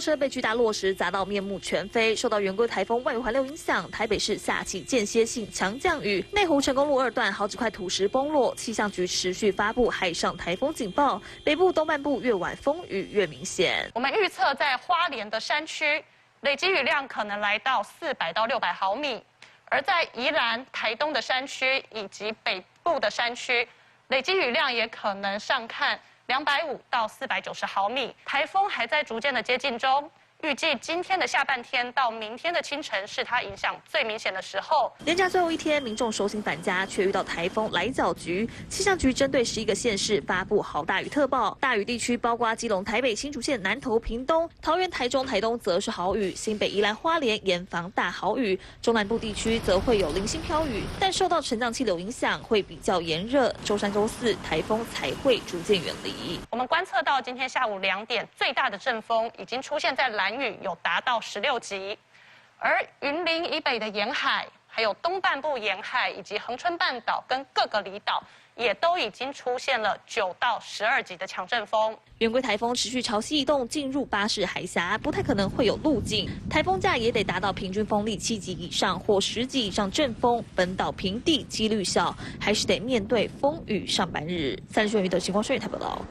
车被巨大落石砸到面目全非。受到圆规台风外围环流影响，台北市下起间歇性强降雨，内湖成功路2段好几块土石崩落。气象局持续发布海上台风警报，北部东半部越晚风雨越明显。我们预测在花莲的山区，累积雨量可能来到400到600毫米，而在宜兰、台东的山区以及北部的山区，累积雨量也可能上看250到490毫米。台风还在逐渐的接近中，预计今天的下半天到明天的清晨是它影响最明显的时候。连假最后一天，民众收心返家，却遇到台风来搅局。气象局针对11个县市发布豪大雨特报，大雨地区包括基隆、台北、新竹县、南投、屏东、桃园、台中、台东则是豪雨，新北、宜兰、花莲严防大豪雨。中南部地区则会有零星飘雨，但受到沉降气流影响，会比较炎热。周3、周4台风才会逐渐远离。我们观测到今天下午2点，最大的阵风已经出现在兰屿，有达到16级，而云林以北的沿海，还有东半部沿海以及恒春半岛跟各个离岛，也都已经出现了9到12级的强阵风。圆规台风持续朝西移动，进入巴士海峡，不太可能会有路径。台风假也得达到平均风力7级以上或10级以上阵风，本岛平地几率小，还是得面对风雨上班日。30分余的星光顺台报道。